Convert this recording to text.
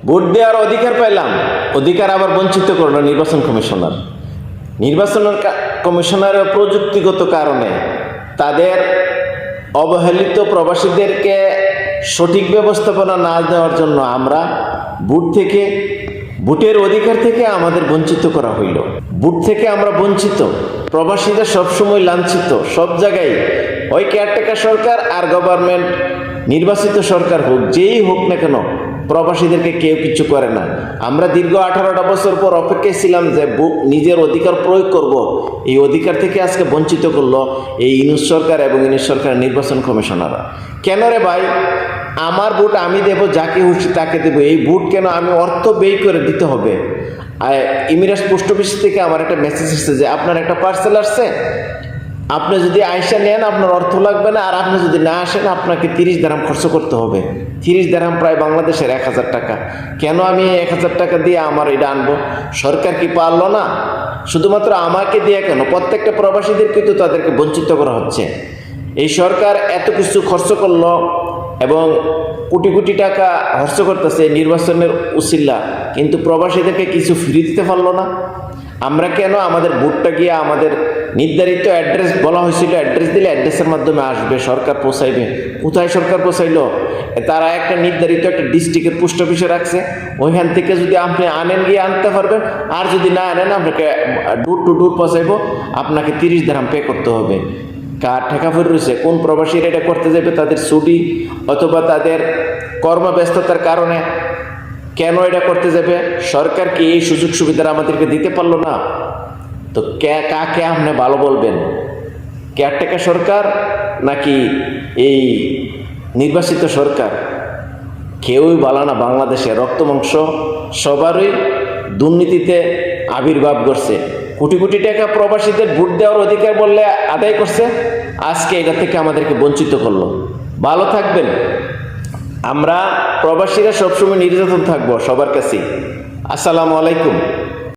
Vote দেওয়ার অধিকার পাইলাম, অধিকার আবার বঞ্চিত করলো নির্বাচন কমিশনার। কমিশনারের প্রযুক্তিগত কারণে তাদের অবহেলিত প্রবাসীদেরকে সঠিক ব্যবস্থাপনা না দেওয়ার জন্য আমরা ভোটের অধিকার থেকে আমাদের বঞ্চিত করা হইল। ভোট থেকে আমরা বঞ্চিত, প্রবাসীরা সবসময় লাঞ্ছিত। সব জায়গায় ওই কেয়ারটেকার সরকার আর গভর্নমেন্ট নির্বাচিত সরকার হোক, যেই হোক না কেন, প্রবাসীদেরকে কেউ কিছু করে না। আমরা দীর্ঘ 18টা বছর পর অপেক্ষায় ছিলাম যে নিজের অধিকার প্রয়োগ করব, এই অধিকার থেকে আজকে বঞ্চিত করলো এই ইউনূস সরকার এবং ইউনূস সরকারের নির্বাচন কমিশনাররা। কেন রে ভাই, আমার ভোট আমি দেব, যাকে খুশি তাকে দেব, এই ভোট কেন আমি অর্থ ব্যয় করে দিতে হবে? ইমিরেটস পোস্ট অফিস থেকে আমার একটা মেসেজ এসেছে যে আপনার একটা পার্সেল আসছে, আপনি যদি আয়সা নেন আপনার অর্থ লাগবে না, আর আপনি যদি না আসেন আপনাকে 30 দিরহাম খরচ করতে হবে। 30 দিরহাম প্রায় বাংলাদেশের 1000 টাকা। কেন আমি 1000 টাকা দিয়ে আমার এটা আনবো? সরকার কি পারলো না? শুধুমাত্র আমাকে দিয়ে কেন, প্রত্যেকটা প্রবাসীদেরকে তো তাদেরকে বঞ্চিত করা হচ্ছে। এই সরকার এত কিছু খরচ করলো এবং কোটি কোটি টাকা খরচ করতেছে নির্বাচনের উসিলা, কিন্তু প্রবাসীদেরকে কিছু ফ্রি দিতে পারলো না। আমরা কেন আমাদের ভোটটা গিয়ে আমাদের নির্ধারিত অ্যাড্রেস বলা হয়েছিল, অ্যাড্রেস দিলে অ্যাড্রেসের মাধ্যমে আসবে, সরকার পৌঁছাইবে। কোথায় সরকার পৌঁছাইলো? তারা একটা নির্ধারিত একটা ডিস্ট্রিক্টের পোস্ট অফিসে রাখছে, ওইখান থেকে যদি আপনি আনেন গিয়ে আনতে পারবেন, আর যদি না আনেন আপনাকে ডোর টু ডোর পৌঁছাইব, আপনাকে 30 দিরহাম পে করতে হবে। কার ঠেকা ফের রয়েছে? কোন প্রবাসীরা এটা করতে যাবে? তাদের ছুটি অথবা তাদের কর্মব্যস্ততার কারণে কেন এটা করতে যাবে? সরকার কি এই সুযোগ সুবিধা আমাদেরকে দিতে পারলো না? তো কাকে আপনি ভালো বলবেন? কেয়ারটেকার সরকার নাকি এই নির্বাচিত সরকার? কেউই ভালো না। বাংলাদেশে রক্ত মাংস সবারই দুর্নীতিতে আবির্ভাব করছে। কোটি কোটি টাকা প্রবাসীদের ভোট দেওয়ার অধিকার বললে আদায় করছে, আজকে এটা থেকে আমাদেরকে বঞ্চিত করলো। ভালো থাকবেন। আমরা প্রবাসীরা সবসময় নির্যাতন থাকবো সবার কাছেই। আসসালামু আলাইকুম।